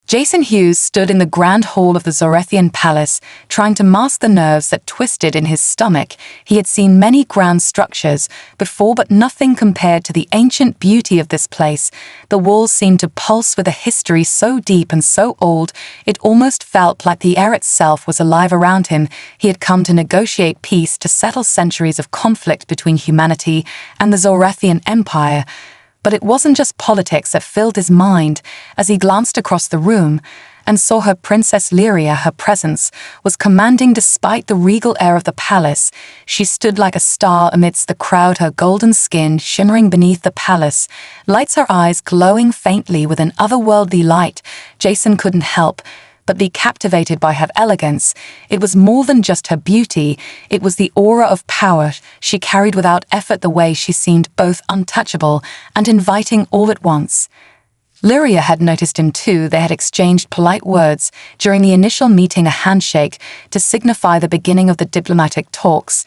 Jason Hughes stood in the grand hall of the Zorethian palace, trying to mask the nerves that twisted in his stomach. He had seen many grand structures before, but nothing compared to the ancient beauty of this place. The walls seemed to pulse with a history so deep and so old, it almost felt like the air itself was alive around him. He had come to negotiate peace, to settle centuries of conflict between humanity and the Zorethian Empire. But it wasn't just politics that filled his mind. As he glanced across the room and saw her Princess Lyria, her presence was commanding despite the regal air of the palace. She stood like a star amidst the crowd, her golden skin shimmering beneath the palace lights, her eyes glowing faintly with an otherworldly light. Jason couldn't help but be captivated by her elegance. It was more than just her beauty, it was the aura of power she carried without effort, the way she seemed both untouchable and inviting all at once. Lyria had noticed him too. They had exchanged polite words during the initial meeting, a handshake to signify the beginning of the diplomatic talks.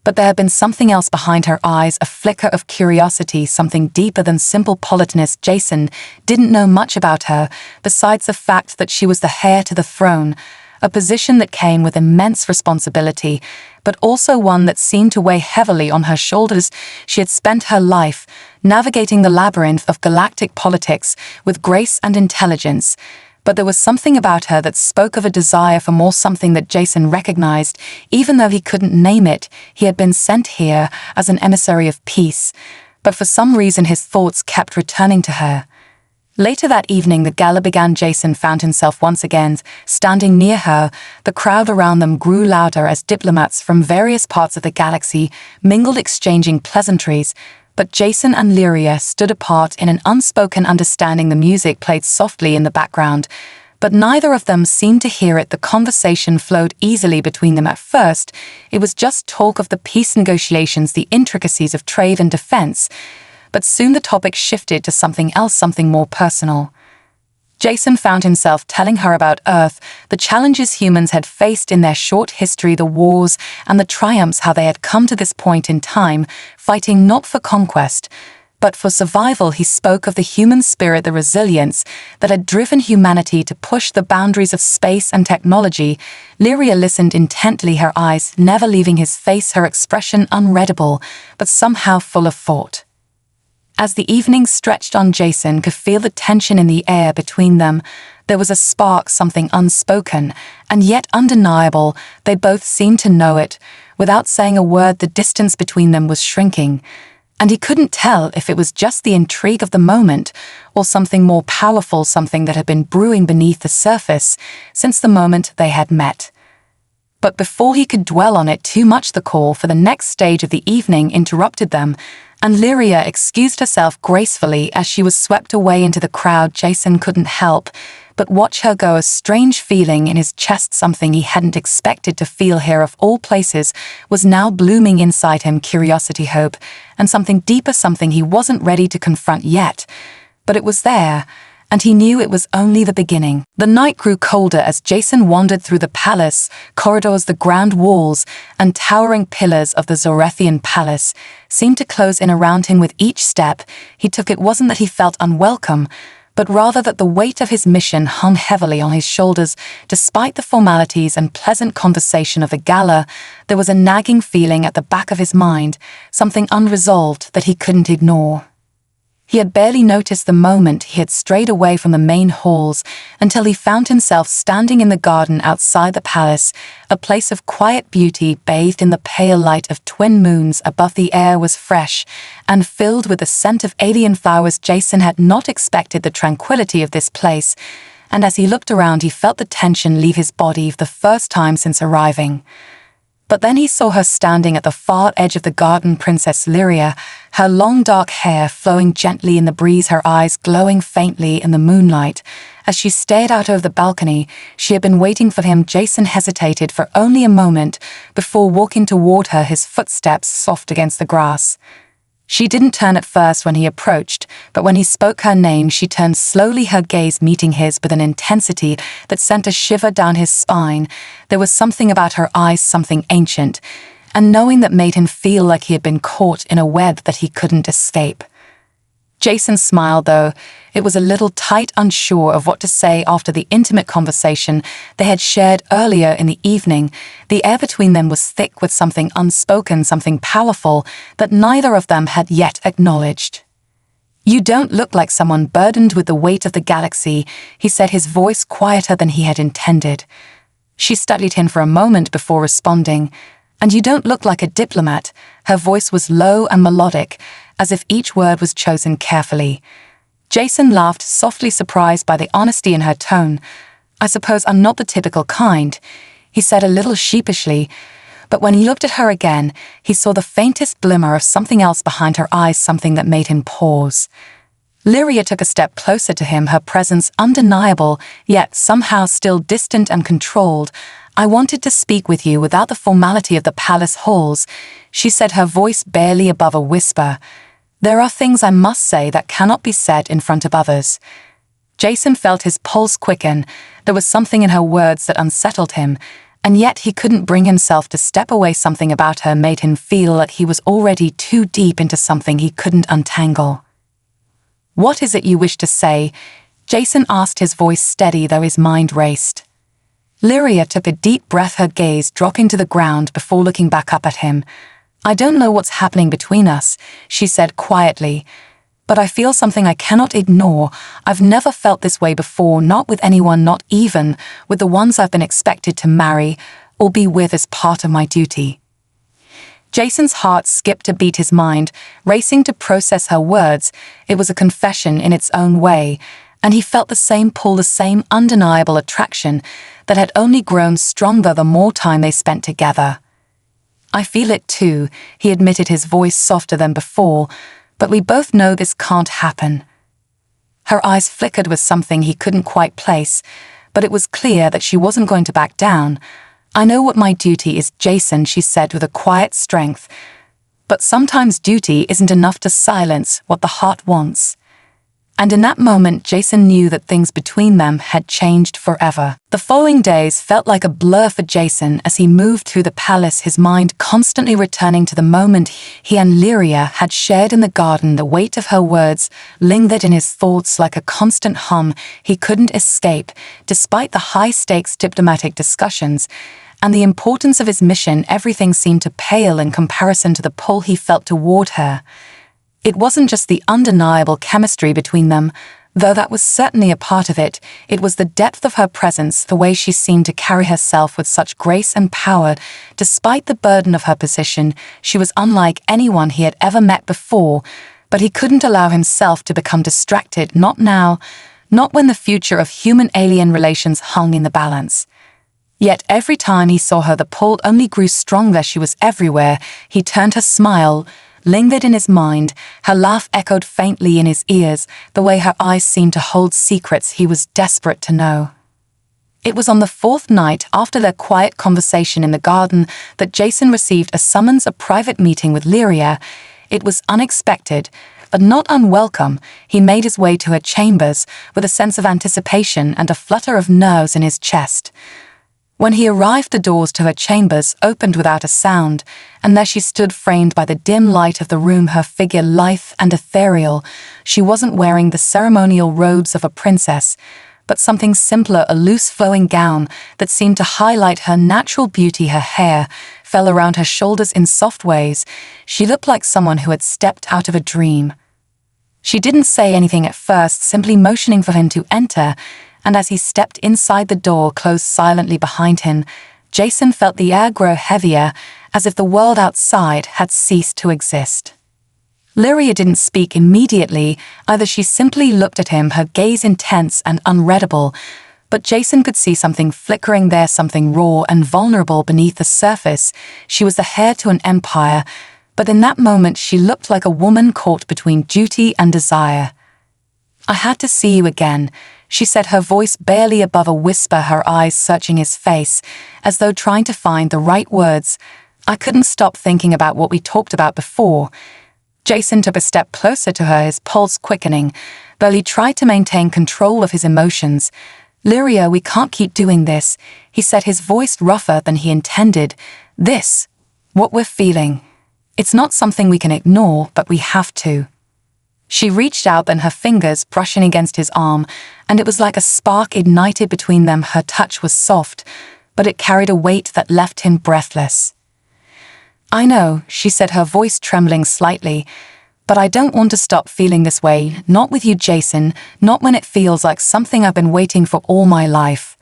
But there had been something else behind her eyes, a flicker of curiosity, something deeper than simple politeness. Jason didn't know much about her, besides the fact that she was the heir to the throne, a position that came with immense responsibility, but also one that seemed to weigh heavily on her shoulders. She had spent her life navigating the labyrinth of galactic politics with grace and intelligence. But there was something about her that spoke of a desire for more, something that Jason recognized. Even though he couldn't name it, he had been sent here as an emissary of peace. But for some reason his thoughts kept returning to her. Later that evening, the gala began. Jason found himself once again standing near her. The crowd around them grew louder as diplomats from various parts of the galaxy mingled, exchanging pleasantries. But Jason and Lyria stood apart in an unspoken understanding. The music played softly in the background, but neither of them seemed to hear it. The conversation flowed easily between them. At first, it was just talk of the peace negotiations, the intricacies of trade and defense, but soon the topic shifted to something else, something more personal. Jason found himself telling her about Earth, the challenges humans had faced in their short history, the wars and the triumphs, how they had come to this point in time, fighting not for conquest, but for survival. He spoke of the human spirit, the resilience that had driven humanity to push the boundaries of space and technology. Lyria listened intently, her eyes never leaving his face, her expression unreadable, but somehow full of thought. As the evening stretched on, Jason could feel the tension in the air between them. There was a spark, something unspoken and yet undeniable. They both seemed to know it. Without saying a word, the distance between them was shrinking, and he couldn't tell if it was just the intrigue of the moment or something more powerful, something that had been brewing beneath the surface since the moment they had met. But before he could dwell on it too much, the call for the next stage of the evening interrupted them, and Lyria excused herself gracefully as she was swept away into the crowd. Jason couldn't help but watch her go, a strange feeling in his chest, something he hadn't expected to feel here of all places, was now blooming inside him. Curiosity, hope, and something deeper, something he wasn't ready to confront yet. But it was there, and he knew it was only the beginning. The night grew colder as Jason wandered through the palace corridors. The grand walls and towering pillars of the Zorethian palace seemed to close in around him with each step he took. It wasn't that he felt unwelcome, but rather that the weight of his mission hung heavily on his shoulders. Despite the formalities and pleasant conversation of the gala, there was a nagging feeling at the back of his mind, something unresolved that he couldn't ignore. He had barely noticed the moment he had strayed away from the main halls until he found himself standing in the garden outside the palace, a place of quiet beauty bathed in the pale light of twin moons. Above, the air was fresh and filled with the scent of alien flowers. Jason had not expected the tranquility of this place, and as he looked around, he felt the tension leave his body for the first time since arriving. But then he saw her standing at the far edge of the garden, Princess Lyria, her long dark hair flowing gently in the breeze, her eyes glowing faintly in the moonlight. As she stared out over the balcony, she had been waiting for him. Jason hesitated for only a moment before walking toward her, his footsteps soft against the grass. She didn't turn at first when he approached, but when he spoke her name, she turned slowly, her gaze meeting his with an intensity that sent a shiver down his spine. There was something about her eyes, something ancient, and knowing that made him feel like he had been caught in a web that he couldn't escape. Jason smiled, though it was a little tight, unsure of what to say after the intimate conversation they had shared earlier in the evening. The air between them was thick with something unspoken, something powerful that neither of them had yet acknowledged. "You don't look like someone burdened with the weight of the galaxy," he said, his voice quieter than he had intended. She studied him for a moment before responding. "And you don't look like a diplomat." Her voice was low and melodic, as if each word was chosen carefully. Jason laughed, softly, surprised by the honesty in her tone. "I suppose I'm not the typical kind," he said a little sheepishly, but when he looked at her again, he saw the faintest glimmer of something else behind her eyes, something that made him pause. Lyria took a step closer to him, her presence undeniable, yet somehow still distant and controlled. "I wanted to speak with you without the formality of the palace halls," she said, her voice barely above a whisper. "There are things I must say that cannot be said in front of others." Jason felt his pulse quicken. There was something in her words that unsettled him, and yet he couldn't bring himself to step away. Something about her made him feel that he was already too deep into something he couldn't untangle. "What is it you wish to say?" Jason asked, his voice steady though his mind raced. Lyria took a deep breath, her gaze dropping to the ground before looking back up at him. "I don't know what's happening between us," she said quietly, "but I feel something I cannot ignore. I've never felt this way before, not with anyone, not even with the ones I've been expected to marry or be with as part of my duty." Jason's heart skipped a beat, his mind racing to process her words. It was a confession in its own way, and he felt the same pull, the same undeniable attraction that had only grown stronger the more time they spent together. "I feel it too," he admitted, his voice softer than before, "but we both know this can't happen." Her eyes flickered with something he couldn't quite place, but it was clear that she wasn't going to back down. "I know what my duty is, Jason," she said with a quiet strength, "but sometimes duty isn't enough to silence what the heart wants." And in that moment, Jason knew that things between them had changed forever. The following days felt like a blur for Jason as he moved through the palace, his mind constantly returning to the moment he and Lyria had shared in the garden. The weight of her words lingered in his thoughts like a constant hum he couldn't escape, despite the high-stakes diplomatic discussions and the importance of his mission. Everything seemed to pale in comparison to the pull he felt toward her. It wasn't just the undeniable chemistry between them, though that was certainly a part of it. It was the depth of her presence, the way she seemed to carry herself with such grace and power. Despite the burden of her position, she was unlike anyone he had ever met before, but he couldn't allow himself to become distracted, not now, not when the future of human-alien relations hung in the balance. Yet every time he saw her, the pull only grew stronger. She was everywhere. He turned, her smile lingered in his mind, her laugh echoed faintly in his ears, the way her eyes seemed to hold secrets he was desperate to know. It was on the fourth night after their quiet conversation in the garden that Jason received a summons, a private meeting with Lyria. It was unexpected, but not unwelcome. He made his way to her chambers with a sense of anticipation and a flutter of nerves in his chest. When he arrived, the doors to her chambers opened without a sound, and there she stood, framed by the dim light of the room, her figure lithe and ethereal. She wasn't wearing the ceremonial robes of a princess, but something simpler, a loose flowing gown that seemed to highlight her natural beauty. Her hair fell around her shoulders in soft waves. She looked like someone who had stepped out of a dream. She didn't say anything at first, simply motioning for him to enter, and as he stepped inside, the door closed silently behind him. Jason felt the air grow heavier, as if the world outside had ceased to exist. Lyria didn't speak immediately, either. She simply looked at him, her gaze intense and unreadable, but Jason could see something flickering there, something raw and vulnerable beneath the surface. She was the heir to an empire, but in that moment she looked like a woman caught between duty and desire. "I had to see you again," she said, her voice barely above a whisper, her eyes searching his face, as though trying to find the right words. "I couldn't stop thinking about what we talked about before." Jason took a step closer to her, his pulse quickening, though he tried to maintain control of his emotions. "Lyria, we can't keep doing this," he said, his voice rougher than he intended. What we're feeling. It's not something we can ignore, but we have to." She reached out and her fingers brushing against his arm, and it was like a spark ignited between them. Her touch was soft, but it carried a weight that left him breathless. "I know," she said, her voice trembling slightly, "but I don't want to stop feeling this way, not with you, Jason, not when it feels like something I've been waiting for all my life."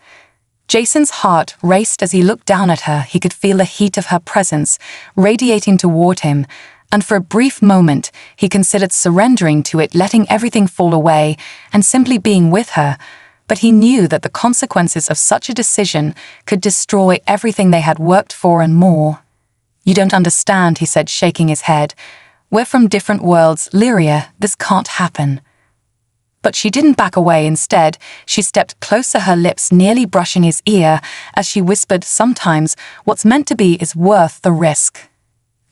Jason's heart raced as he looked down at her. He could feel the heat of her presence radiating toward him, and for a brief moment he considered surrendering to it, letting everything fall away and simply being with her. But he knew that the consequences of such a decision could destroy everything they had worked for and more. "You don't understand," he said, shaking his head. "We're from different worlds, Lyria. This can't happen." But she didn't back away. Instead, she stepped closer, her lips nearly brushing his ear, as she whispered, "Sometimes what's meant to be is worth the risk."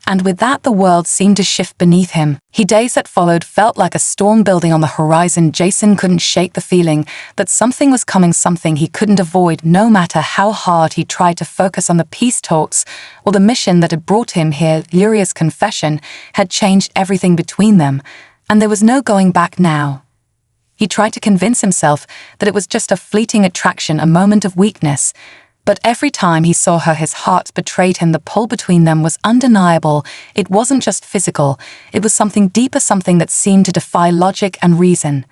And with that, the world seemed to shift beneath him. The days that followed felt like a storm building on the horizon. Jason couldn't shake the feeling that something was coming, something he couldn't avoid, no matter how hard he tried to focus on the peace talks or the mission that had brought him here. Lyria's confession had changed everything between them, and there was no going back now. He tried to convince himself that it was just a fleeting attraction, a moment of weakness. But every time he saw her, his heart betrayed him. The pull between them was undeniable. It wasn't just physical. It was something deeper, something that seemed to defy logic and reason.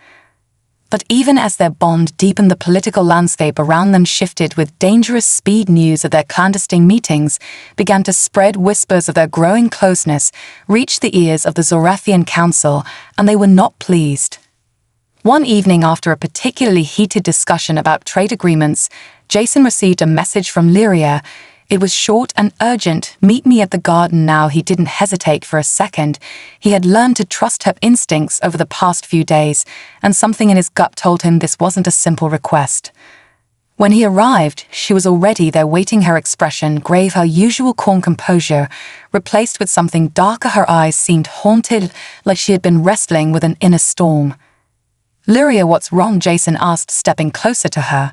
But even as their bond deepened, the political landscape around them shifted with dangerous speed. News of their clandestine meetings began to spread. Whispers of their growing closeness reached the ears of the Zorathian Council, and they were not pleased. One evening, after a particularly heated discussion about trade agreements, Jason received a message from Lyria. It was short and urgent. "Meet me at the garden now." He didn't hesitate for a second. He had learned to trust her instincts over the past few days, and something in his gut told him this wasn't a simple request. When he arrived, she was already there waiting, her expression grave, her usual calm composure replaced with something darker. Her eyes seemed haunted, like she had been wrestling with an inner storm. "Lyria, what's wrong?" Jason asked, stepping closer to her.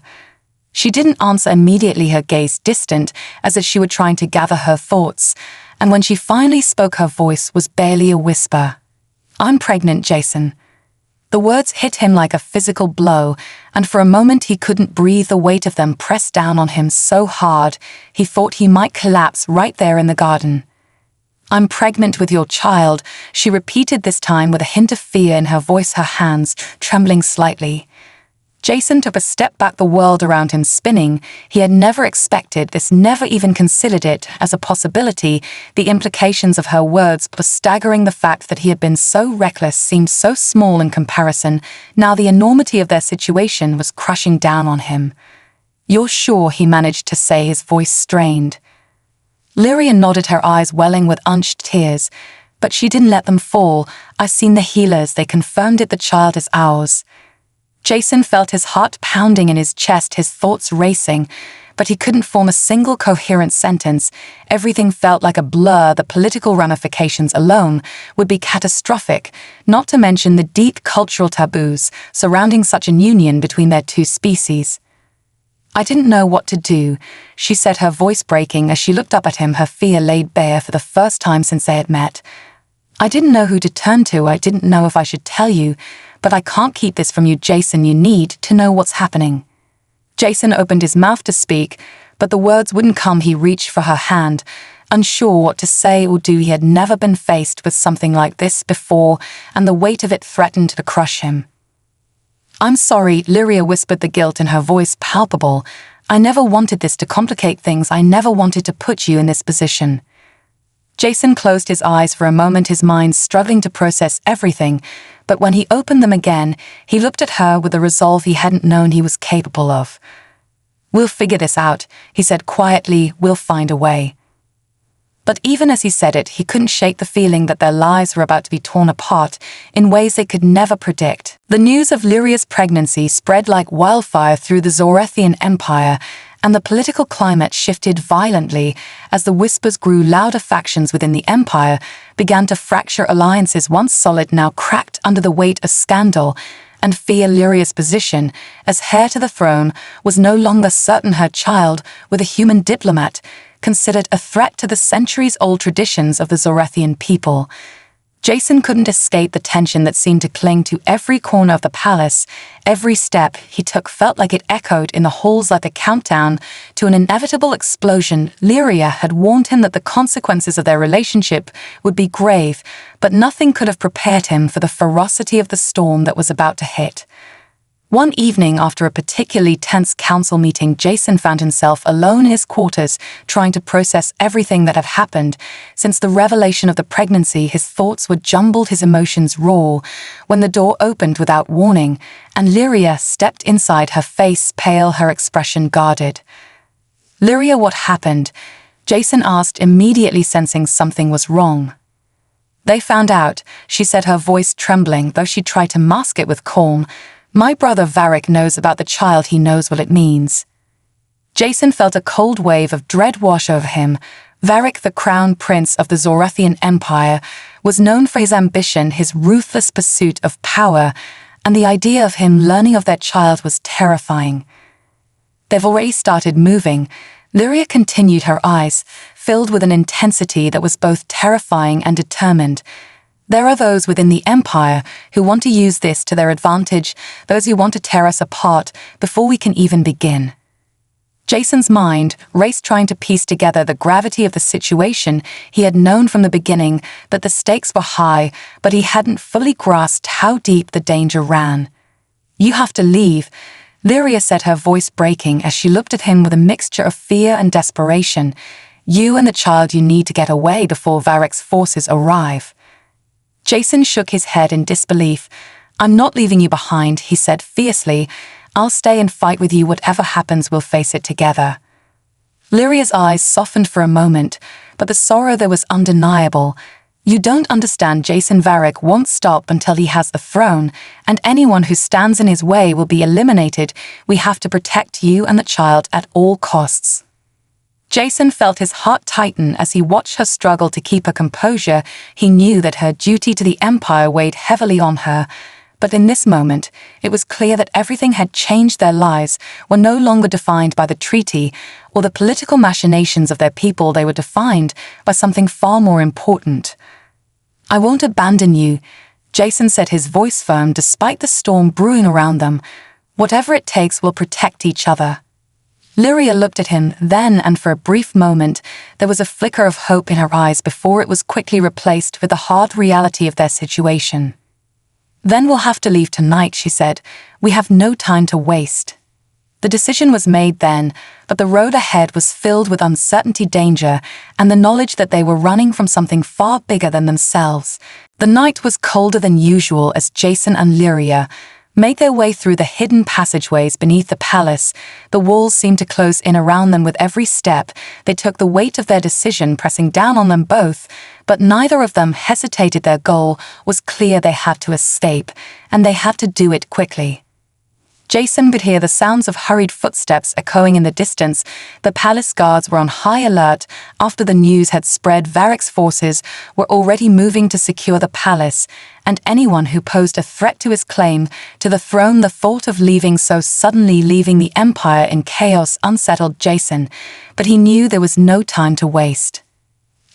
She didn't answer immediately, her gaze distant, as if she were trying to gather her thoughts, and when she finally spoke, her voice was barely a whisper. "I'm pregnant, Jason." The words hit him like a physical blow, and for a moment he couldn't breathe. The weight of them pressed down on him so hard he thought he might collapse right there in the garden. "I'm pregnant with your child," she repeated, this time with a hint of fear in her voice, her hands trembling slightly. Jason took a step back, the world around him spinning. He had never expected this, never even considered it as a possibility. The implications of her words were staggering. The fact that he had been so reckless seemed so small in comparison. Now the enormity of their situation was crushing down on him. "You're sure?" he managed to say, his voice strained. Lyria nodded, her eyes welling with unshed tears, but she didn't let them fall. "I've seen the healers. They confirmed it. The child is ours." Jason felt his heart pounding in his chest, his thoughts racing, but he couldn't form a single coherent sentence. Everything felt like a blur. The political ramifications alone would be catastrophic, not to mention the deep cultural taboos surrounding such an union between their two species. "I didn't know what to do," she said, her voice breaking as she looked up at him, her fear laid bare for the first time since they had met. "I didn't know who to turn to. I didn't know if I should tell you, but I can't keep this from you, Jason. You need to know what's happening." Jason opened his mouth to speak, but the words wouldn't come. He reached for her hand, unsure what to say or do. He had never been faced with something like this before, and the weight of it threatened to crush him. "I'm sorry," Lyria whispered, the guilt in her voice palpable. "I never wanted this to complicate things. I never wanted to put you in this position." Jason closed his eyes for a moment, his mind struggling to process everything, but when he opened them again, he looked at her with a resolve he hadn't known he was capable of. "We'll figure this out," he said quietly. "We'll find a way." But even as he said it, he couldn't shake the feeling that their lives were about to be torn apart in ways they could never predict. The news of Lyria's pregnancy spread like wildfire through the Zorathian Empire, and the political climate shifted violently as the whispers grew louder. Factions within the empire began to fracture, alliances once solid now cracked under the weight of scandal and fear. Lyria's position as heir to the throne was no longer certain. Her child with a human diplomat, considered a threat to the centuries-old traditions of the Zorathian people. Jason couldn't escape the tension that seemed to cling to every corner of the palace. Every step he took felt like it echoed in the halls like a countdown to an inevitable explosion. Lyria had warned him that the consequences of their relationship would be grave, but nothing could have prepared him for the ferocity of the storm that was about to hit. One evening, after a particularly tense council meeting, Jason found himself alone in his quarters, trying to process everything that had happened. Since the revelation of the pregnancy, his thoughts were jumbled, his emotions raw, when the door opened without warning, and Lyria stepped inside, her face pale, her expression guarded. "Lyria, what happened?" Jason asked, immediately sensing something was wrong. "They found out," she said, her voice trembling, though she tried to mask it with calm. "My brother Varric knows about the child. He knows what it means." Jason felt a cold wave of dread wash over him. Varric, the crown prince of the Zorethian Empire, was known for his ambition, his ruthless pursuit of power, and the idea of him learning of their child was terrifying. "They've already started moving." Lyria continued, her eyes filled with an intensity that was both terrifying and determined. "There are those within the Empire who want to use this to their advantage, those who want to tear us apart before we can even begin." Jason's mind raced, trying to piece together the gravity of the situation. He had known from the beginning that the stakes were high, but he hadn't fully grasped how deep the danger ran. "You have to leave," Lyria said, her voice breaking as she looked at him with a mixture of fear and desperation. "You and the child, you need to get away before Varric's forces arrive." Jason shook his head in disbelief. "I'm not leaving you behind," he said fiercely. "I'll stay and fight with you. Whatever happens, we'll face it together." Lyria's eyes softened for a moment, but the sorrow there was undeniable. "You don't understand. Jason Varric won't stop until he has the throne, and anyone who stands in his way will be eliminated. We have to protect you and the child at all costs." Jason felt his heart tighten as he watched her struggle to keep her composure. He knew that her duty to the Empire weighed heavily on her, but in this moment, it was clear that everything had changed. Their lives were no longer defined by the treaty or the political machinations of their people. They were defined by something far more important. "I won't abandon you," Jason said, his voice firm despite the storm brewing around them. "Whatever it takes, we'll protect each other." Lyria looked at him then, and for a brief moment, there was a flicker of hope in her eyes before it was quickly replaced with the hard reality of their situation. "Then we'll have to leave tonight," she said. "We have no time to waste." The decision was made then, but the road ahead was filled with uncertainty, danger, and the knowledge that they were running from something far bigger than themselves. The night was colder than usual as Jason and Lyria made their way through the hidden passageways beneath the palace. The walls seemed to close in around them with every step. They took the weight of their decision pressing down on them both, but neither of them hesitated. Their goal was clear. They had to escape, and they had to do it quickly. Jason could hear the sounds of hurried footsteps echoing in the distance. The palace guards were on high alert. After the news had spread, Varric's forces were already moving to secure the palace, and anyone who posed a threat to his claim to the throne. The thought of leaving so suddenly, leaving the Empire in chaos, unsettled Jason, but he knew there was no time to waste.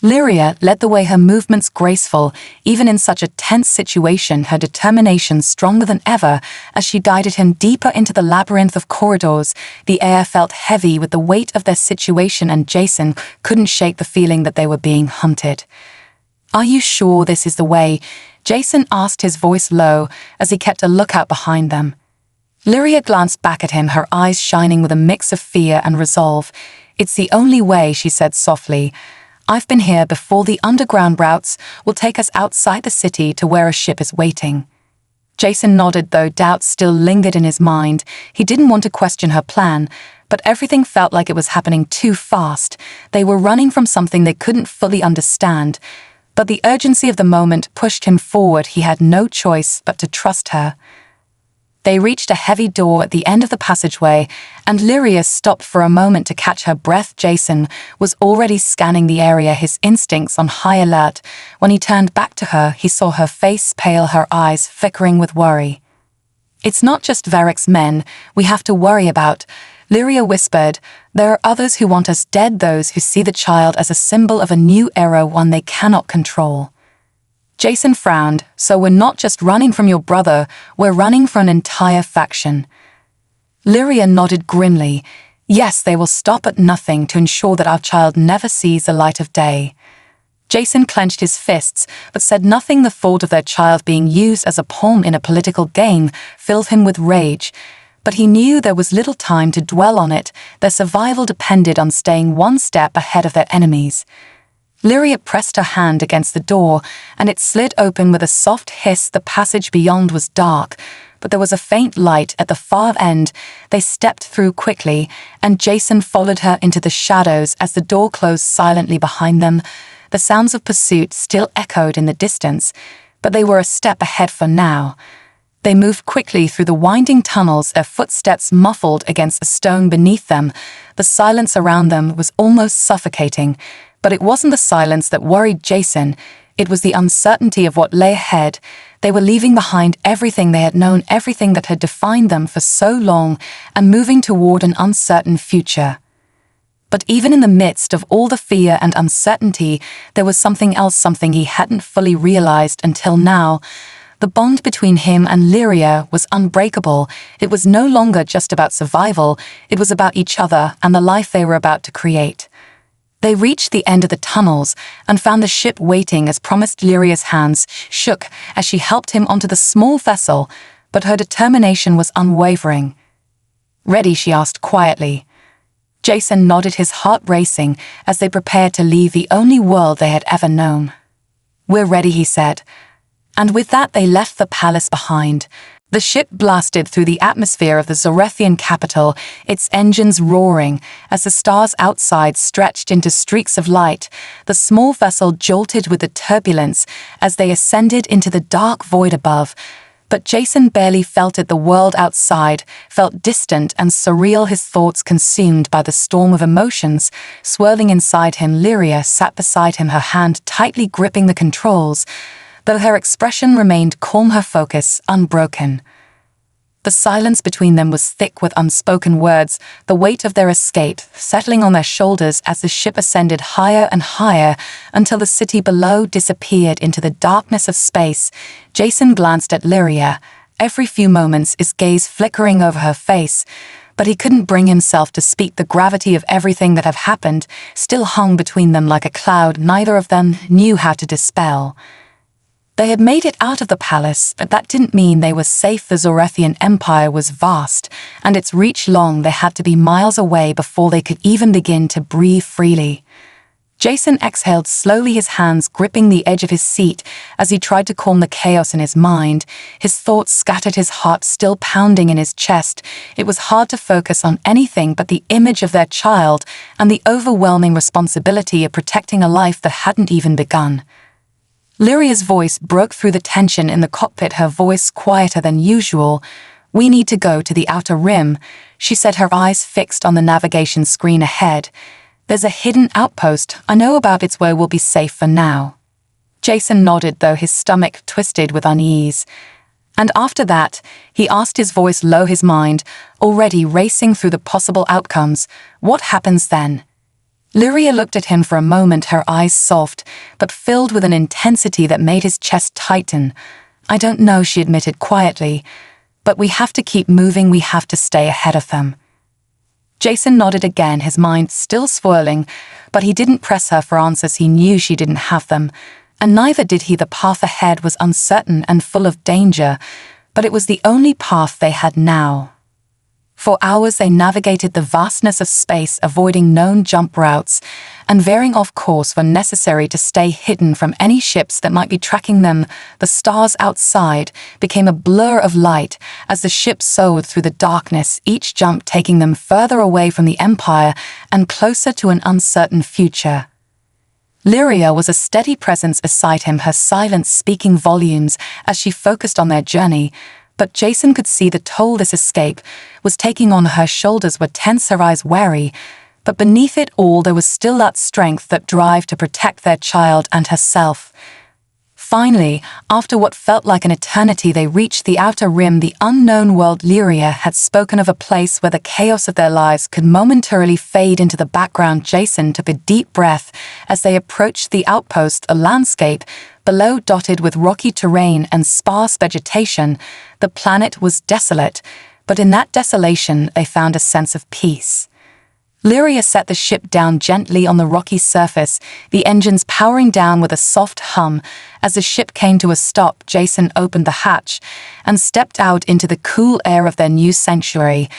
Lyria led the way, her movements graceful, even in such a tense situation, her determination stronger than ever as she guided him deeper into the labyrinth of corridors. The air felt heavy with the weight of their situation, and Jason couldn't shake the feeling that they were being hunted. "Are you sure this is the way?" Jason asked, his voice low, as he kept a lookout behind them. Lyria glanced back at him, her eyes shining with a mix of fear and resolve. "It's the only way," she said softly. "I've been here before. The underground routes will take us outside the city to where a ship is waiting." Jason nodded, though doubt still lingered in his mind. He didn't want to question her plan, but everything felt like it was happening too fast. They were running from something they couldn't fully understand, but the urgency of the moment pushed him forward. He had no choice but to trust her. They reached a heavy door at the end of the passageway, and Lyria stopped for a moment to catch her breath. Jason was already scanning the area, his instincts on high alert. When he turned back to her, he saw her face pale, her eyes flickering with worry. "It's not just Varric's men we have to worry about," Lyria whispered. "There are others who want us dead, those who see the child as a symbol of a new era, one they cannot control." Jason frowned. "So we're not just running from your brother, we're running for an entire faction." Lyria nodded grimly. "Yes, they will stop at nothing to ensure that our child never sees the light of day." Jason clenched his fists, but said nothing. The thought of their child being used as a pawn in a political game filled him with rage. But he knew there was little time to dwell on it. Their survival depended on staying one step ahead of their enemies. Lyria pressed her hand against the door, and it slid open with a soft hiss. The passage beyond was dark, but there was a faint light at the far end. They stepped through quickly, and Jason followed her into the shadows as the door closed silently behind them. The sounds of pursuit still echoed in the distance, but they were a step ahead for now. They moved quickly through the winding tunnels, their footsteps muffled against the stone beneath them. The silence around them was almost suffocating, but it wasn't the silence that worried Jason. It was the uncertainty of what lay ahead. They were leaving behind everything they had known, everything that had defined them for so long, and moving toward an uncertain future. But even in the midst of all the fear and uncertainty, there was something else, something he hadn't fully realized until now. The bond between him and Lyria was unbreakable. It was no longer just about survival, it was about each other and the life they were about to create. They reached the end of the tunnels and found the ship waiting as promised. Lyria's hands shook as she helped him onto the small vessel, but her determination was unwavering. "Ready?" she asked quietly. Jason nodded, his heart racing as they prepared to leave the only world they had ever known. "We're ready," he said. And with that they left the palace behind. The ship blasted through the atmosphere of the Zorethian capital, its engines roaring as the stars outside stretched into streaks of light. The small vessel jolted with the turbulence as they ascended into the dark void above. But Jason barely felt it. The world outside felt distant and surreal, his thoughts consumed by the storm of emotions swirling inside him. Lyria sat beside him, her hand tightly gripping the controls, though her expression remained calm, her focus unbroken. The silence between them was thick with unspoken words, the weight of their escape settling on their shoulders as the ship ascended higher and higher until the city below disappeared into the darkness of space. Jason glanced at Lyria, every few moments, his gaze flickering over her face, but he couldn't bring himself to speak. The gravity of everything that had happened still hung between them like a cloud neither of them knew how to dispel. They had made it out of the palace, but that didn't mean they were safe. The Zorethian Empire was vast, and its reach long. They had to be miles away before they could even begin to breathe freely. Jason exhaled slowly, his hands gripping the edge of his seat as he tried to calm the chaos in his mind. His thoughts scattered, his heart still pounding in his chest. It was hard to focus on anything but the image of their child and the overwhelming responsibility of protecting a life that hadn't even begun. Lyria's voice broke through the tension in the cockpit, her voice quieter than usual. "We need to go to the outer rim," she said, her eyes fixed on the navigation screen ahead. "There's a hidden outpost. I know about. It's where we'll be safe for now." Jason nodded, though his stomach twisted with unease. "And after that?" he asked, his voice low, his mind already racing through the possible outcomes. "What happens then?" Lyria looked at him for a moment, her eyes soft, but filled with an intensity that made his chest tighten. "I don't know," she admitted quietly, "but we have to keep moving. We have to stay ahead of them." Jason nodded again, his mind still swirling, but he didn't press her for answers. He knew she didn't have them, and neither did he. The path ahead was uncertain and full of danger, but it was the only path they had now. For hours they navigated the vastness of space, avoiding known jump routes and veering off course when necessary to stay hidden from any ships that might be tracking them. The stars outside became a blur of light as the ship soared through the darkness, each jump taking them further away from the Empire and closer to an uncertain future. Lyria was a steady presence beside him, her silence speaking volumes as she focused on their journey. But Jason could see the toll this escape was taking on. Her shoulders were tense, her eyes wary, but beneath it all there was still that strength, that drive to protect their child and herself. Finally, after what felt like an eternity, they reached the outer rim. The unknown world. Lyria had spoken of a place where the chaos of their lives could momentarily fade into the background. Jason took a deep breath as they approached the outpost. A landscape below, dotted with rocky terrain and sparse vegetation. The planet was desolate, but in that desolation they found a sense of peace. Lyria set the ship down gently on the rocky surface, the engines powering down with a soft hum. As the ship came to a stop, Jason opened the hatch and stepped out into the cool air of their new sanctuary.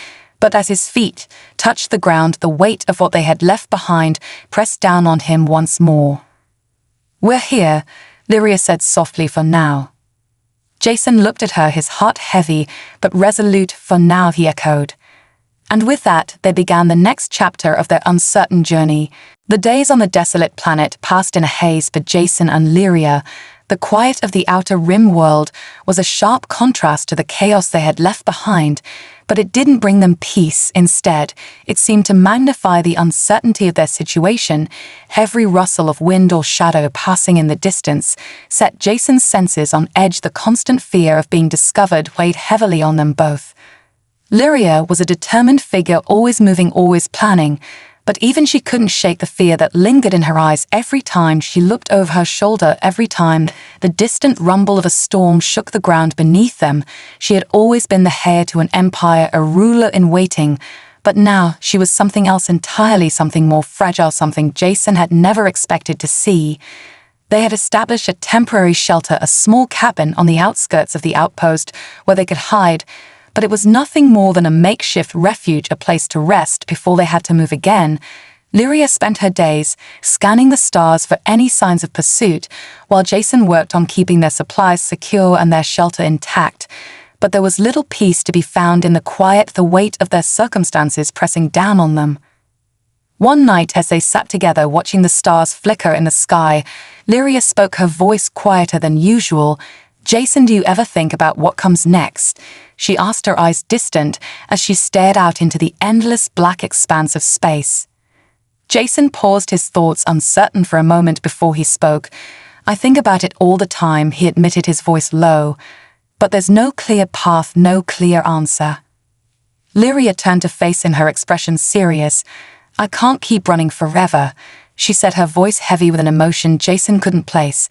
But as his feet touched the ground, the weight of what they had left behind pressed down on him once more. "We're here," Lyria said softly, "for now." Jason looked at her, his heart heavy but resolute. "For now," he echoed. And with that, they began the next chapter of their uncertain journey. The days on the desolate planet passed in a haze for Jason and Lyria. The quiet of the outer rim world was a sharp contrast to the chaos they had left behind, but it didn't bring them peace. Instead, it seemed to magnify the uncertainty of their situation. Every rustle of wind or shadow passing in the distance set Jason's senses on edge. The constant fear of being discovered weighed heavily on them both. Lyria was a determined figure, always moving, always planning, but even she couldn't shake the fear that lingered in her eyes every time she looked over her shoulder. Every time the distant rumble of a storm shook the ground beneath them. She had always been the heir to an empire, a ruler in waiting, but now she was something else entirely, something more fragile, something Jason had never expected to see. They had established a temporary shelter, a small cabin on the outskirts of the outpost where they could hide, but it was nothing more than a makeshift refuge, a place to rest before they had to move again. Lyria spent her days scanning the stars for any signs of pursuit, while Jason worked on keeping their supplies secure and their shelter intact. But there was little peace to be found in the quiet, the weight of their circumstances pressing down on them. One night, as they sat together watching the stars flicker in the sky, Lyria spoke, her voice quieter than usual. "Jason, do you ever think about what comes next?" she asked, her eyes distant as she stared out into the endless black expanse of space. Jason paused, his thoughts uncertain for a moment before he spoke. "I think about it all the time," he admitted, his voice low. "But there's no clear path, no clear answer." Lyria turned to face him, her expression serious. "I can't keep running forever," she said, her voice heavy with an emotion Jason couldn't place.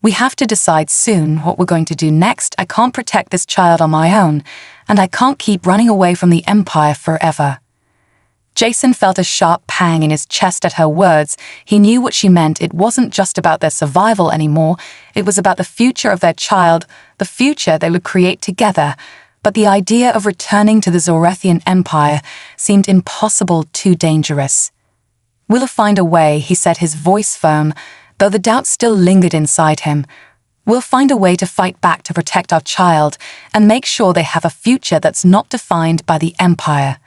"We have to decide soon what we're going to do next. I can't protect this child on my own, and I can't keep running away from the Empire forever." Jason felt a sharp pang in his chest at her words. He knew what she meant. It wasn't just about their survival anymore. It was about the future of their child, the future they would create together. But the idea of returning to the Zorethian Empire seemed impossible, too dangerous. "We'll find a way," he said, his voice firm, though the doubt still lingered inside him. "We'll find a way to fight back, to protect our child, and make sure they have a future that's not defined by the Empire."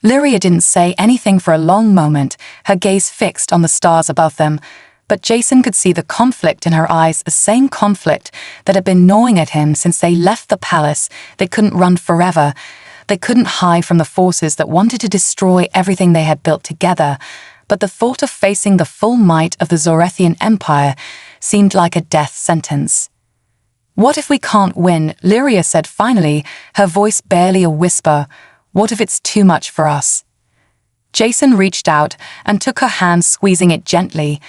Lyria didn't say anything for a long moment, her gaze fixed on the stars above them, but Jason could see the conflict in her eyes, the same conflict that had been gnawing at him since they left the palace. They couldn't run forever. They couldn't hide from the forces that wanted to destroy everything they had built together. But the thought of facing the full might of the Zorethian Empire seemed like a death sentence. "What if we can't win?" Lyria said finally, her voice barely a whisper. "What if it's too much for us?" Jason reached out and took her hand, squeezing it gently.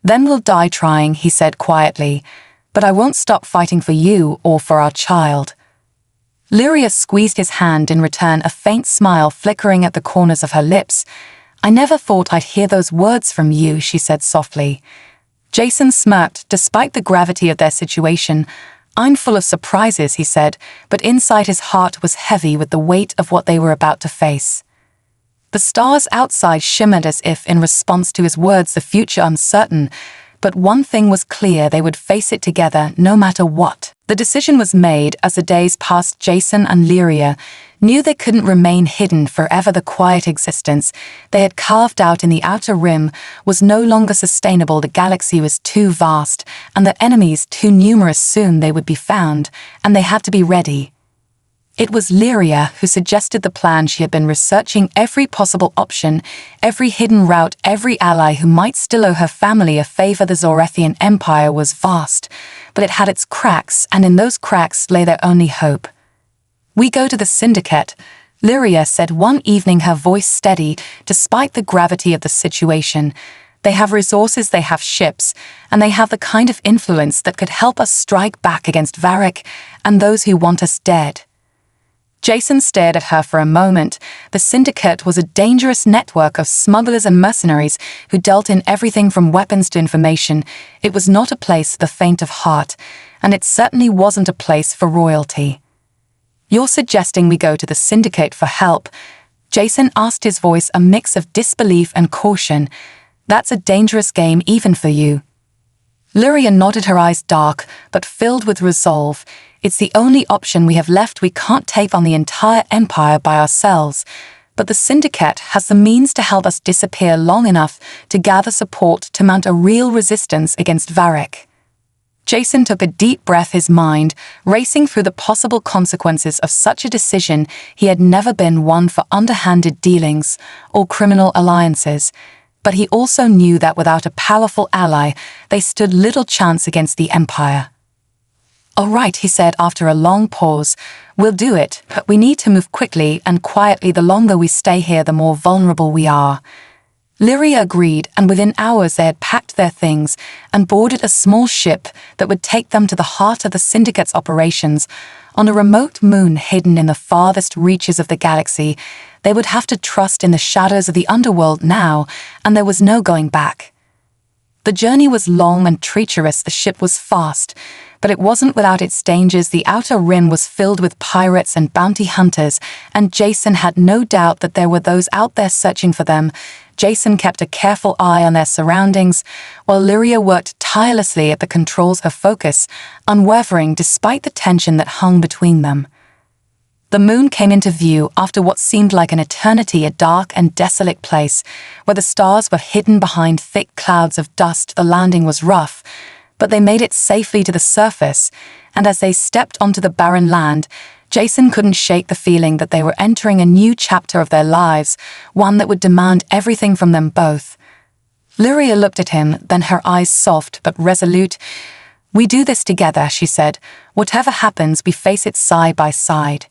"Then we'll die trying," he said quietly. "But I won't stop fighting for you or for our child." Lyria squeezed his hand in return, a faint smile flickering at the corners of her lips. "I never thought I'd hear those words from you," she said softly. Jason smirked, despite the gravity of their situation. "I'm full of surprises," he said, but inside his heart was heavy with the weight of what they were about to face. The stars outside shimmered as if in response to his words, the future uncertain. But one thing was clear, they would face it together, no matter what. The decision was made as the days passed. Jason and Lyria knew they couldn't remain hidden forever. The quiet existence they had carved out in the outer rim was no longer sustainable. The galaxy was too vast, and the enemies too numerous. Soon they would be found, and they had to be ready. It was Lyria who suggested the plan. She had been researching every possible option, every hidden route, every ally who might still owe her family a favor. The Zorethian Empire was vast, but it had its cracks, and in those cracks lay their only hope. "We go to the syndicate," Lyria said one evening, her voice steady despite the gravity of the situation. "They have resources, they have ships, and they have the kind of influence that could help us strike back against Varric and those who want us dead." Jason stared at her for a moment. The syndicate was a dangerous network of smugglers and mercenaries who dealt in everything from weapons to information. It was not a place for the faint of heart, and it certainly wasn't a place for royalty. "You're suggesting we go to the syndicate for help?" Jason asked, his voice a mix of disbelief and caution. "That's a dangerous game even for you." Lyria nodded, her eyes dark but filled with resolve. "It's the only option we have left. We can't take on the entire empire by ourselves, but the syndicate has the means to help us disappear long enough to gather support to mount a real resistance against Varric." Jason took a deep breath, his mind racing through the possible consequences of such a decision. He had never been one for underhanded dealings or criminal alliances, but he also knew that without a powerful ally, they stood little chance against the Empire. "All right," he said after a long pause. "We'll do it, but we need to move quickly and quietly. The longer we stay here, the more vulnerable we are." Lyria agreed, and within hours they had packed their things and boarded a small ship that would take them to the heart of the syndicate's operations. On a remote moon hidden in the farthest reaches of the galaxy, they would have to trust in the shadows of the underworld now, and there was no going back. The journey was long and treacherous. The ship was fast, but it wasn't without its dangers. The outer rim was filled with pirates and bounty hunters, and Jason had no doubt that there were those out there searching for them. Jason kept a careful eye on their surroundings, while Lyria worked tirelessly at the controls, her focus unwavering despite the tension that hung between them. The moon came into view after what seemed like an eternity, a dark and desolate place where the stars were hidden behind thick clouds of dust. The landing was rough, but they made it safely to the surface, and as they stepped onto the barren land, Jason couldn't shake the feeling that they were entering a new chapter of their lives, one that would demand everything from them both. Lyria looked at him, then her eyes soft but resolute. "We do this together," she said. "Whatever happens, we face it side by side."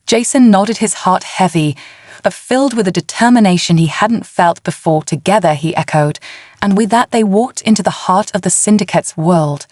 Jason nodded, his heart heavy, but filled with a determination he hadn't felt before. "Together," he echoed, and with that they walked into the heart of the syndicate's world.